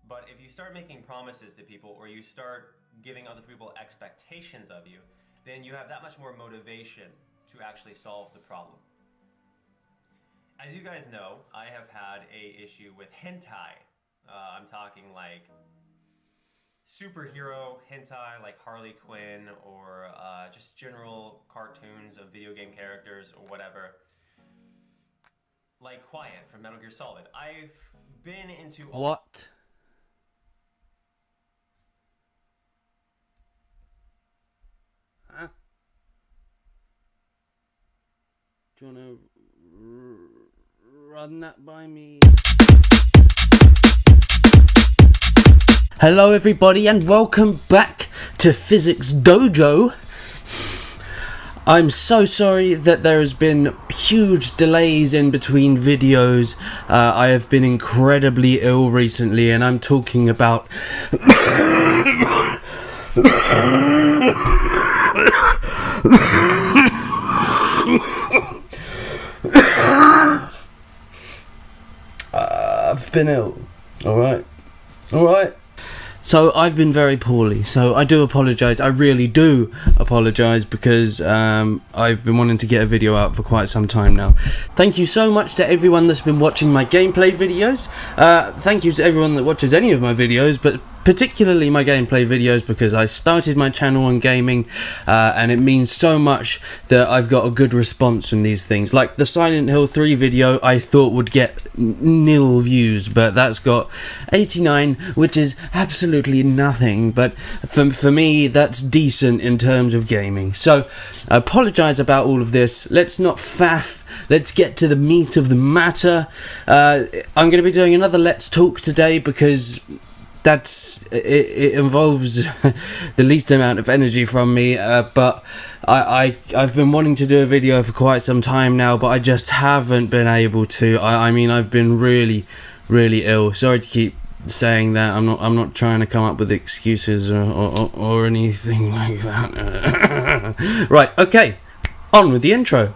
But if you start making promises to people, or you start giving other people expectations of you, then you have that much more motivation to actually solve the problem. As you guys know, I have had an issue with hentai. I'm talking like superhero hentai, like Harley Quinn, or just general cartoons of video game characters or whatever. Like Quiet from Metal Gear Solid. I've been into... What? Huh? Do you want to run that by me? Hello everybody and welcome back to Physic's Dojo. I'm so sorry that there has been huge delays in between videos. I have been incredibly ill recently, and I'm talking about I've been ill. Alright. So I've been very poorly, so I do apologise. I really do apologise because I've been wanting to get a video out for quite some time now. Thank you so much to everyone that's been watching my gameplay videos. Thank you to everyone that watches any of my videos, but particularly my gameplay videos, because I started my channel on gaming and it means so much that I've got a good response from these things. Like the Silent Hill 3 video I thought would get nil views, but that's got 89, which is absolutely nothing, but for me that's decent in terms of gaming. So I apologise about all of this. Let's not faff. Let's get to the meat of the matter. I'm going to be doing another Let's Talk today because it involves the least amount of energy from me, but I've been wanting to do a video for quite some time now, but I just haven't been able to. I mean, I've been really ill. Sorry to keep saying that. I'm not trying to come up with excuses or anything like that. Right, okay, on with the intro.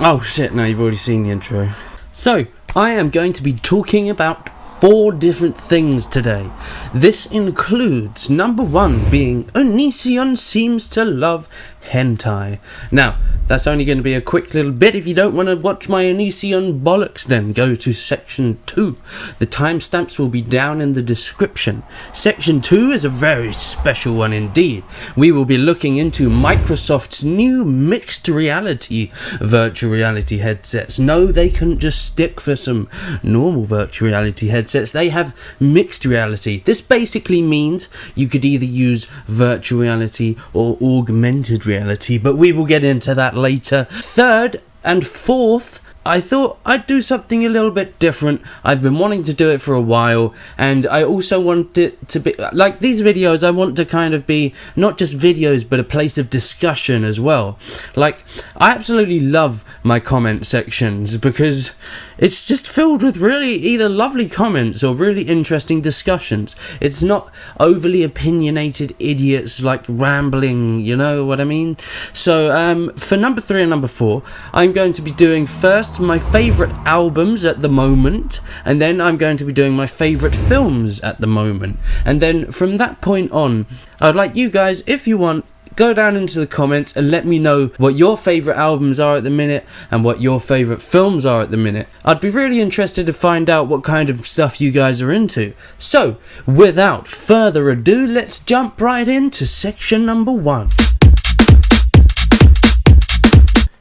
Oh shit, no, you've already seen the intro. So I am going to be talking about 4 different things today. This includes number 1 being Onision seems to love hentai. Now, that's only going to be a quick little bit. If you don't want to watch my Onision bollocks, then go to section 2. The timestamps will be down in the description. Section 2 is a very special one indeed. We will be looking into Microsoft's new mixed reality virtual reality headsets. No, they couldn't just stick for some normal virtual reality headsets. They have mixed reality. This basically means you could either use virtual reality or augmented reality, but we will get into that later. Third and fourth, I thought I'd do something a little bit different. I've been wanting to do it for a while, and I also want it to be like these videos. I want to kind of be not just videos but a place of discussion as well. Like, I absolutely love my comment sections because it's just filled with really either lovely comments or really interesting discussions. It's not overly opinionated idiots like rambling, you know what I mean? So for number 3 and number 4, I'm going to be doing first my favourite albums at the moment, and then I'm going to be doing my favourite films at the moment. And then from that point on, I'd like you guys, if you want, go down into the comments and let me know what your favourite albums are at the minute and what your favourite films are at the minute. I'd be really interested to find out what kind of stuff you guys are into. So, without further ado, let's jump right into section number 1.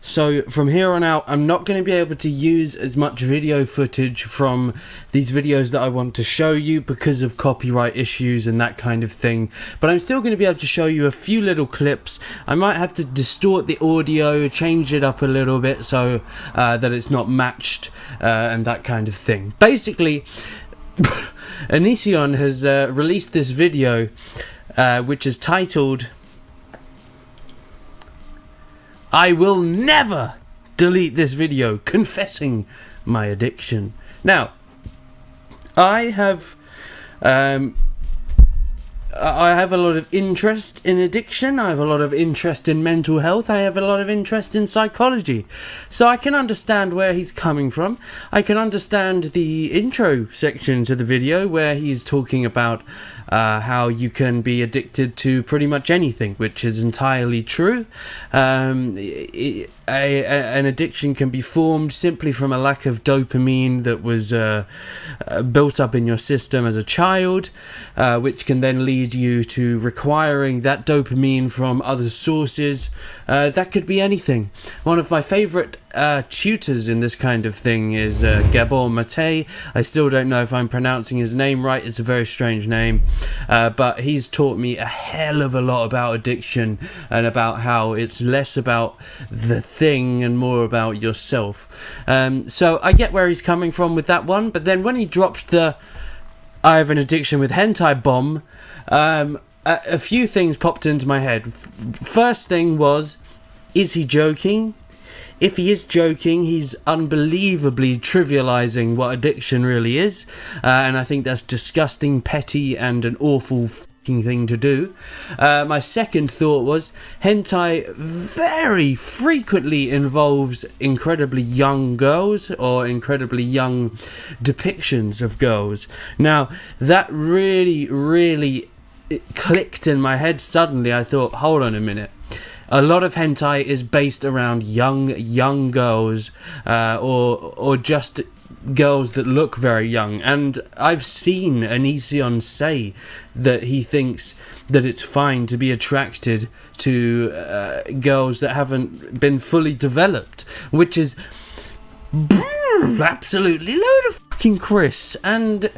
So from here on out, I'm not going to be able to use as much video footage from these videos that I want to show you because of copyright issues and that kind of thing. But I'm still going to be able to show you a few little clips. I might have to distort the audio, change it up a little bit so that it's not matched and that kind of thing. Basically, Onision has released this video which is titled "I will never delete this video, confessing my addiction." Now, I have I have a lot of interest in addiction, I have a lot of interest in mental health, I have a lot of interest in psychology. So I can understand where he's coming from. I can understand the intro section to the video where he's talking about how you can be addicted to pretty much anything, which is entirely true. An addiction can be formed simply from a lack of dopamine that was built up in your system as a child, which can then lead you to requiring that dopamine from other sources. That could be anything. One of my favourite tutors in this kind of thing is Gabor Mate. I still don't know if I'm pronouncing his name right. It's a very strange name, but he's taught me a hell of a lot about addiction and about how it's less about the thing and more about yourself. So I get where he's coming from with that one, but then when he dropped the I have an addiction with hentai bomb, a few things popped into my head. First thing was, is he joking? If he is joking, he's unbelievably trivializing what addiction really is, and I think that's disgusting, petty, and an awful fucking thing to do. My second thought was, hentai very frequently involves incredibly young girls or incredibly young depictions of girls. Now, that really clicked in my head suddenly. I thought, hold on a minute. A lot of hentai is based around young girls, or just girls that look very young. And I've seen Onision say that he thinks that it's fine to be attracted to girls that haven't been fully developed, which is absolutely load of fucking Chris. And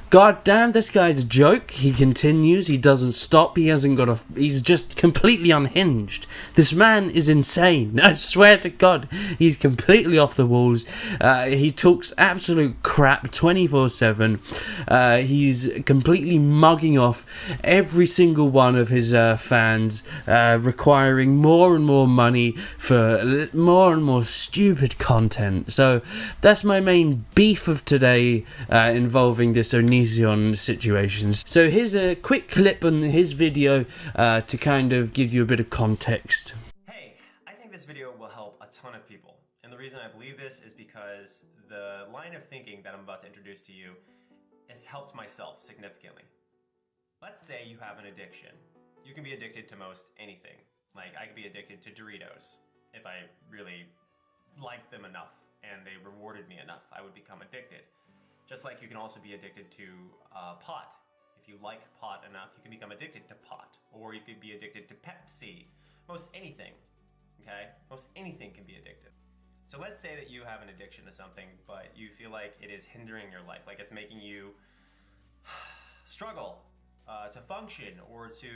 god damn, this guy's a joke. He continues, he doesn't stop, he's just completely unhinged. This man is insane. I swear to God, he's completely off the walls. He talks absolute crap 24/7. He's completely mugging off every single one of his fans, requiring more and more money for more and more stupid content. So that's my main beef of today, involving this Onision situations. So here's a quick clip on his video to kind of give you a bit of context. Hey, I think this video will help a ton of people. And the reason I believe this is because the line of thinking that I'm about to introduce to you has helped myself significantly. Let's say you have an addiction. You can be addicted to most anything. Like, I could be addicted to Doritos. If I really liked them enough and they rewarded me enough, I would become addicted. Just like you can also be addicted to pot. If you like pot enough, you can become addicted to pot. Or you could be addicted to Pepsi. Most anything, okay? Most anything can be addictive. So let's say that you have an addiction to something, but you feel like it is hindering your life, like it's making you struggle to function or to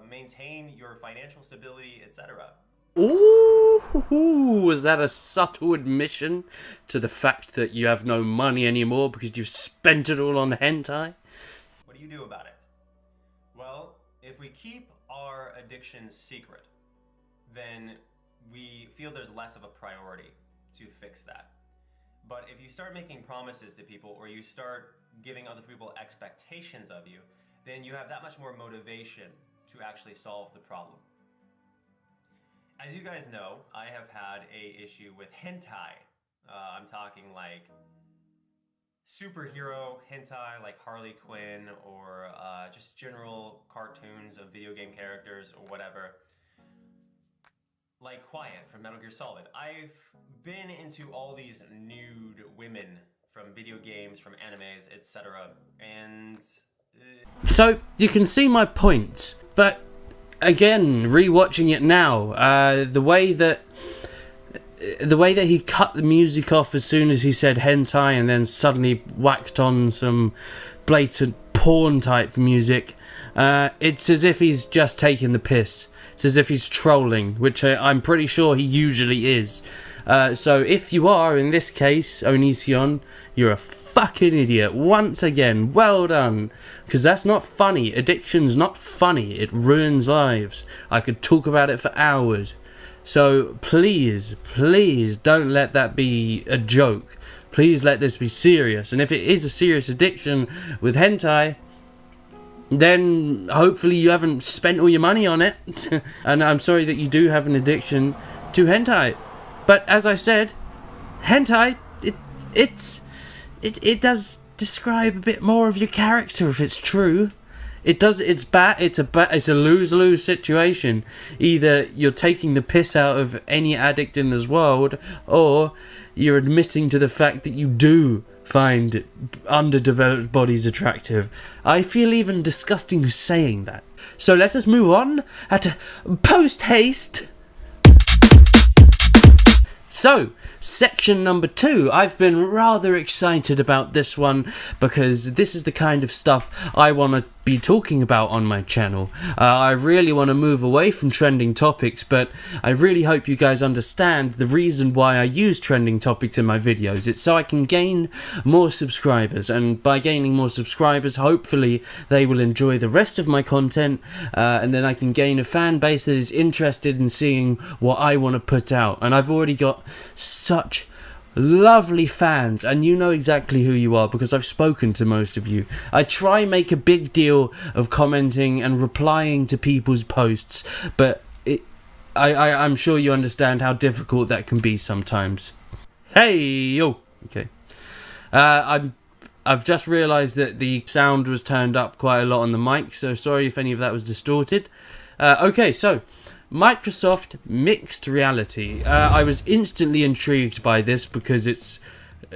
maintain your financial stability, etc. Ooh, was that a subtle admission to the fact that you have no money anymore because you've spent it all on hentai? What do you do about it? Well, if we keep our addictions secret, then we feel there's less of a priority to fix that. But if you start making promises to people, or you start giving other people expectations of you, then you have that much more motivation to actually solve the problem. As you guys know, I have had a issue with hentai. I'm talking like superhero hentai, like Harley Quinn, or just general cartoons of video game characters or whatever. Like Quiet from Metal Gear Solid. I've been into all these nude women from video games, from animes, etc. And so you can see my point, but again, rewatching it now, the way that he cut the music off as soon as he said hentai and then suddenly whacked on some blatant porn type music, it's as if he's just taking the piss. It's as if he's trolling, which I'm pretty sure he usually is. So if you are, in this case, Onision, you're a fucking idiot. Once again, well done. Because that's not funny. Addiction's not funny. It ruins lives. I could talk about it for hours. So please don't let that be a joke. Please let this be serious. And if it is a serious addiction with hentai, then hopefully you haven't spent all your money on it. And I'm sorry that you do have an addiction to hentai. But as I said, hentai, it does describe a bit more of your character if it's true. It does. It's a lose-lose situation. Either you're taking the piss out of any addict in this world, or you're admitting to the fact that you do find underdeveloped bodies attractive. I feel even disgusting saying that. So let us move on at post-haste. So, section number 2. I've been rather excited about this one because this is the kind of stuff I want to be talking about on my channel. I really want to move away from trending topics, but I really hope you guys understand the reason why I use trending topics in my videos. It's so I can gain more subscribers, and by gaining more subscribers, hopefully they will enjoy the rest of my content, and then I can gain a fan base that is interested in seeing what I want to put out. And I've already got such lovely fans, and you know exactly who you are because I've spoken to most of you. I try and make a big deal of commenting and replying to people's posts, but I'm sure you understand how difficult that can be sometimes. Hey yo, okay. I've just realised that the sound was turned up quite a lot on the mic, so sorry if any of that was distorted. Okay, so Microsoft Mixed Reality. I was instantly intrigued by this because it's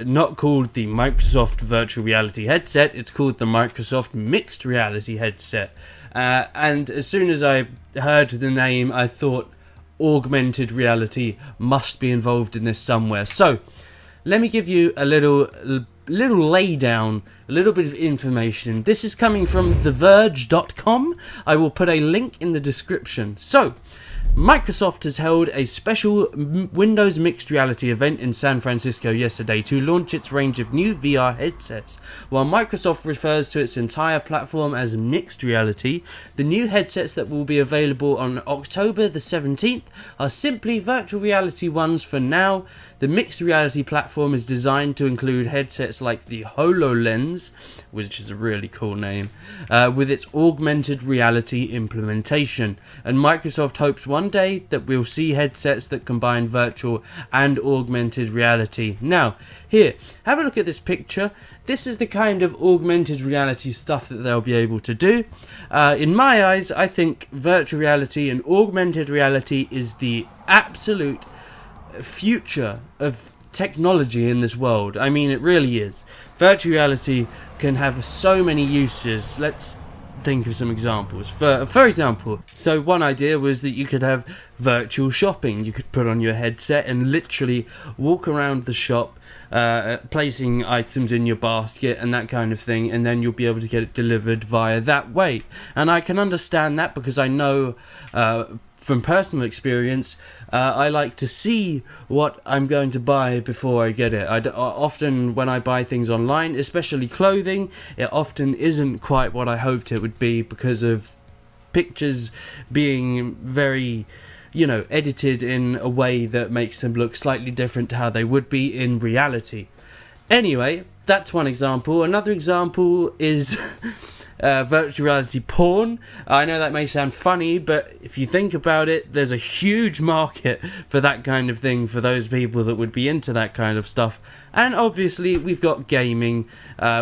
not called the Microsoft Virtual Reality headset, it's called the Microsoft Mixed Reality headset. And as soon as I heard the name, I thought augmented reality must be involved in this somewhere. So, let me give you a little laydown, a little bit of information. This is coming from TheVerge.com. I will put a link in the description. So, Microsoft has held a special Windows Mixed Reality event in San Francisco yesterday to launch its range of new VR headsets. While Microsoft refers to its entire platform as Mixed Reality, the new headsets that will be available on October the 17th are simply virtual reality ones for now. The Mixed Reality platform is designed to include headsets like the HoloLens, which is a really cool name, with its augmented reality implementation. And Microsoft hopes one day that we'll see headsets that combine virtual and augmented reality. Now, here, have a look at this picture. This is the kind of augmented reality stuff that they'll be able to do. In my eyes, I think virtual reality and augmented reality is the absolute future of technology in this world. I mean, it really is. Virtual reality can have so many uses. Let's think of some examples. For example, so one idea was that you could have virtual shopping. You could put on your headset and literally walk around the shop, placing items in your basket and that kind of thing, and then you'll be able to get it delivered via that way. And I can understand that because I know from personal experience, I like to see what I'm going to buy before I get it. Often when I buy things online, especially clothing, it often isn't quite what I hoped it would be because of pictures being very, edited in a way that makes them look slightly different to how they would be in reality. Anyway, that's one example. Another example is virtual reality porn. I know that may sound funny, but if you think about it, there's a huge market for that kind of thing for those people that would be into that kind of stuff. And obviously we've got gaming,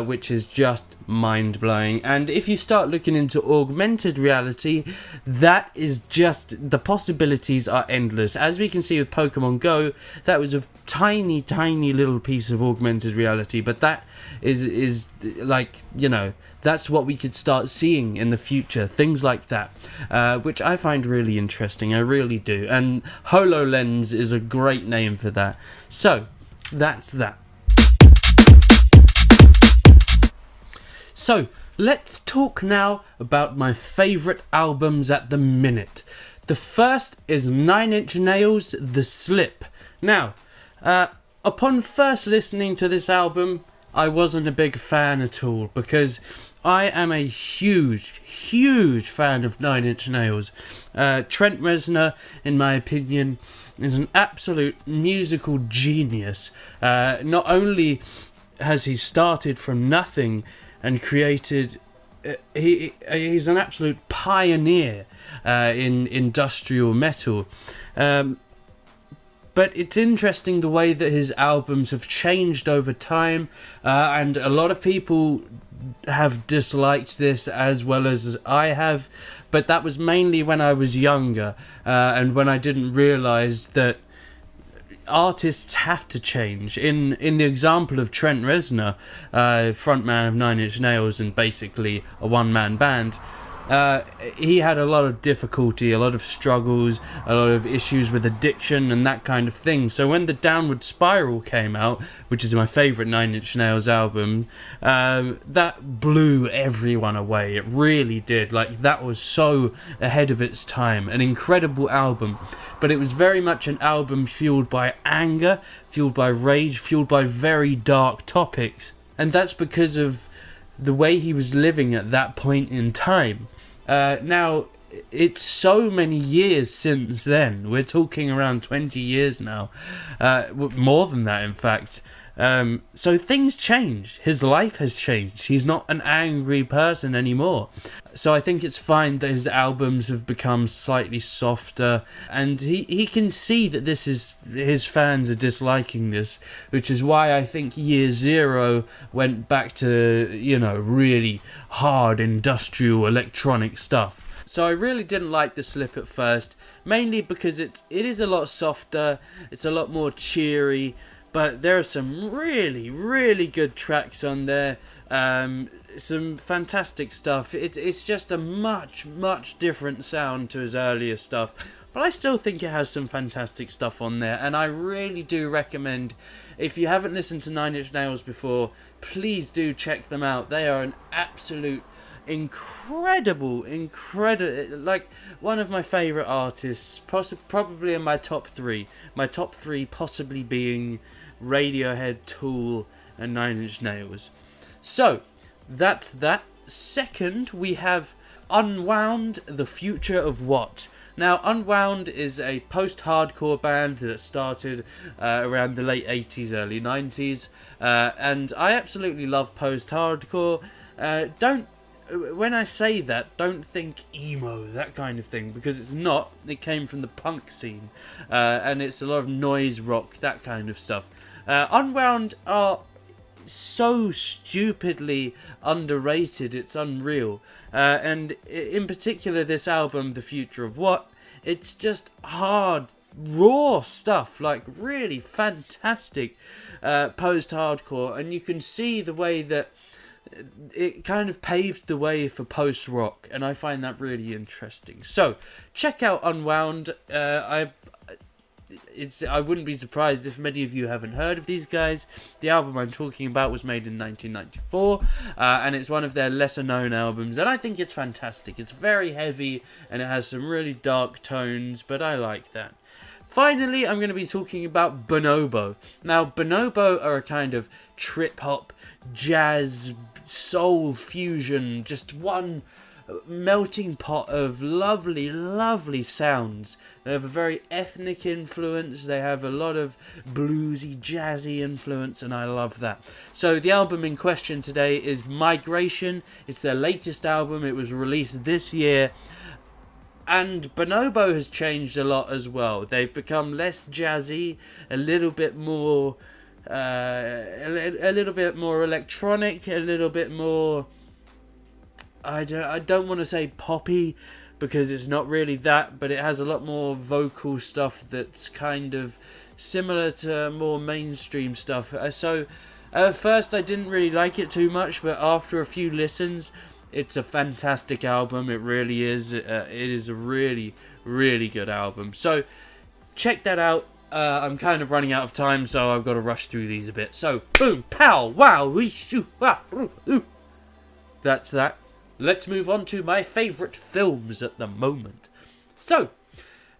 which is just mind-blowing. And if you start looking into augmented reality, that is just, the possibilities are endless. As we can see with Pokemon Go, that was a tiny little piece of augmented reality, but that is like, that's what we could start seeing in the future, things like that, which I find really interesting. I really do. And HoloLens is a great name for that. So, that's that. So, let's talk now about my favourite albums at the minute. The first is 9 Inch Nails' The Slip. Now, upon first listening to this album, I wasn't a big fan at all because I am a huge fan of 9 Inch Nails. Trent Reznor, in my opinion, is an absolute musical genius. Not only has he started from nothing and created he's an absolute pioneer in industrial metal. But it's interesting the way that his albums have changed over time, and a lot of people have disliked this as well as I have, but that was mainly when I was younger, and when I didn't realise that artists have to change. In the example of Trent Reznor, frontman of Nine Inch Nails and basically a one-man band, he had a lot of difficulty, a lot of struggles, a lot of issues with addiction and that kind of thing. So when the Downward Spiral came out, which is my favourite Nine Inch Nails album, that blew everyone away. It really did. Like, that was so ahead of its time. An incredible album. But it was very much an album fueled by anger, fueled by rage, fueled by very dark topics. And that's because of the way he was living at that point in time. Now, it's so many years since then. We're talking around 20 years now. More than that, in fact. So things changed. His life has changed. He's not an angry person anymore. So I think it's fine that his albums have become slightly softer, and he can see that this is, his fans are disliking this, which is why I think Year Zero went back to, really hard industrial electronic stuff. So I really didn't like the slip at first, mainly because it is a lot softer, it's a lot more cheery, but there are some really, really good tracks on there. Some fantastic stuff. It's just a much, much different sound to his earlier stuff, but I still think it has some fantastic stuff on there, and I really do recommend, if you haven't listened to Nine Inch Nails before, please do check them out. They are an absolute incredible, like one of my favourite artists, probably in my top three possibly being Radiohead, Tool and Nine Inch Nails. So that's that. Second, we have Unwound, The Future of What. Now, Unwound is a post-hardcore band that started around the late 80s, early 90s, and I absolutely love post-hardcore. When I say that, don't think emo, that kind of thing, because it's not. It came from the punk scene, and it's a lot of noise rock, that kind of stuff. Unwound are so stupidly underrated, it's unreal. And in particular, this album, The Future of What, it's just hard, raw stuff, like really fantastic post-hardcore, and you can see the way that it kind of paved the way for post-rock, and I find that really interesting. So, check out Unwound. I wouldn't be surprised if many of you haven't heard of these guys. The album I'm talking about was made in 1994, and it's one of their lesser-known albums, and I think it's fantastic. It's very heavy, and it has some really dark tones, but I like that. Finally, I'm going to be talking about Bonobo. Now, Bonobo are a kind of trip-hop, jazz, soul fusion, just one melting pot of lovely, lovely sounds. They have a very ethnic influence, they have a lot of bluesy, jazzy influence, and I love that. So the album in question today is Migration. It's their latest album, it was released this year, and Bonobo has changed a lot as well. They've become less jazzy, a little bit more electronic, a little bit more, I don't want to say poppy, because it's not really that, but it has a lot more vocal stuff that's kind of similar to more mainstream stuff. So at first I didn't really like it too much, but after a few listens, it's a fantastic album. It really is. It is a really, really good album. So check that out. I'm kind of running out of time, so I've got to rush through these a bit. So, boom, pow, wow, wee, shoo, wow, ooh, ooh. That's that. Let's move on to my favourite films at the moment. So,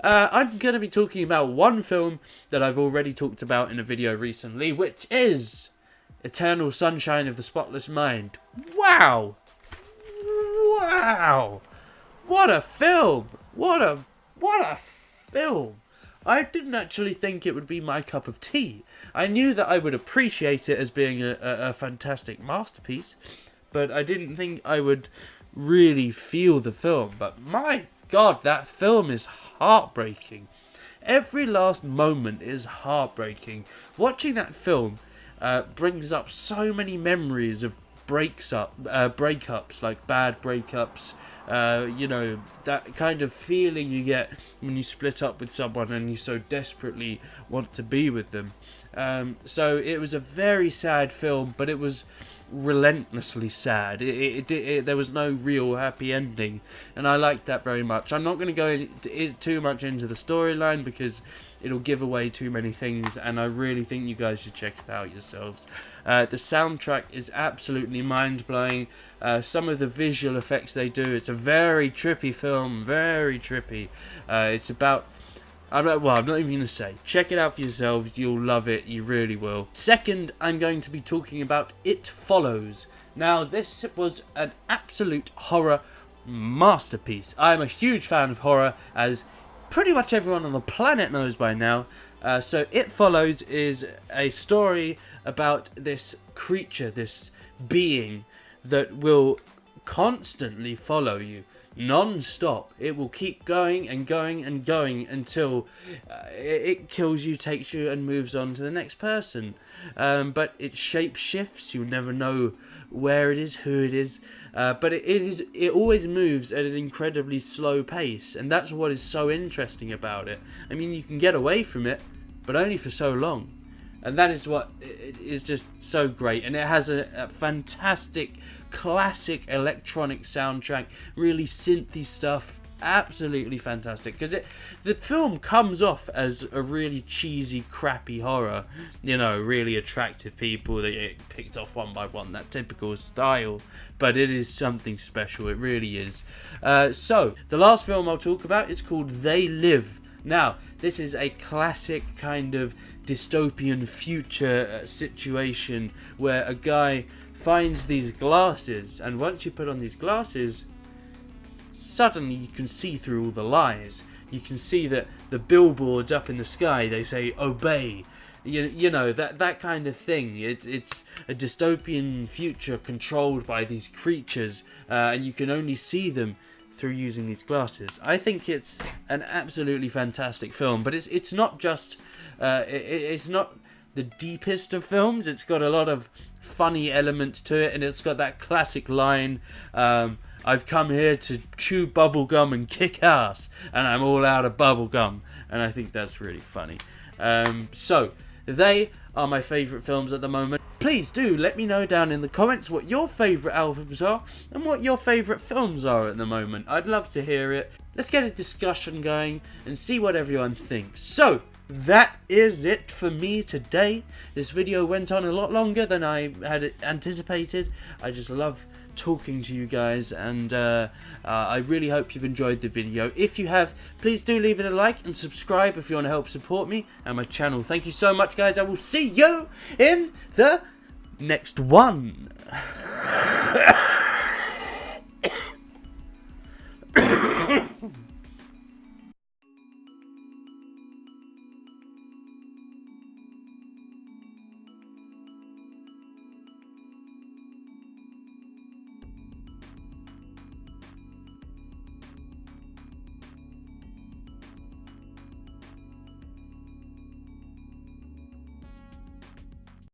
I'm going to be talking about one film that I've already talked about in a video recently, which is Eternal Sunshine of the Spotless Mind. Wow! Wow! What a film! What a film! I didn't actually think it would be my cup of tea. I knew that I would appreciate it as being a fantastic masterpiece, but I didn't think I would really feel the film. But my God, that film is heartbreaking. Every last moment is heartbreaking. Watching that film brings up so many memories of breakups, like bad breakups. You know, that kind of feeling you get when you split up with someone and you so desperately want to be with them. So it was a very sad film, but it was relentlessly sad. There was no real happy ending, and I liked that very much. I'm not going to go too much into the storyline because it'll give away too many things, and I really think you guys should check it out yourselves. The soundtrack is absolutely mind-blowing. Some of the visual effects they do, it's a very trippy film, very trippy. It's about... I'm not even going to say. Check it out for yourselves. You'll love it. You really will. Second, I'm going to be talking about It Follows. Now, this was an absolute horror masterpiece. I'm a huge fan of horror, as pretty much everyone on the planet knows by now. So It Follows is a story about this creature, this being that will constantly follow you. Non-stop. It will keep going and going and going until it kills you, takes you, and moves on to the next person. But it shape shifts. You never know where it is, who it is. But it always moves at an incredibly slow pace, and that's what is so interesting about it. I mean, you can get away from it, but only for so long. And that is what it is, just so great. And it has a fantastic, classic electronic soundtrack, really synthy stuff, absolutely fantastic. Because the film comes off as a really cheesy, crappy horror, you know, really attractive people that get picked off one by one, that typical style. But it is something special, it really is. So, the last film I'll talk about is called They Live. Now, this is a classic kind of dystopian future situation where a guy finds these glasses, and once you put on these glasses, suddenly you can see through all the lies. You can see that the billboards up in the sky, they say obey. You know, that kind of thing. It's a dystopian future controlled by these creatures, and you can only see them through using these glasses. I think it's an absolutely fantastic film, but it's not just it's not the deepest of films. It's got a lot of funny elements to it, and it's got that classic line, I've come here to chew bubblegum and kick ass, and I'm all out of bubblegum, and I think that's really funny. So they are my favourite films at the moment. Please do let me know down in the comments what your favourite albums are and what your favourite films are at the moment. I'd love to hear it. Let's get a discussion going and see what everyone thinks. So, that is it for me today. This video went on a lot longer than I had anticipated. I just love talking to you guys, and I really hope you've enjoyed the video. If you have, please do leave it a like and subscribe if you want to help support me and my channel. Thank you so much, guys. I will see you in the next one.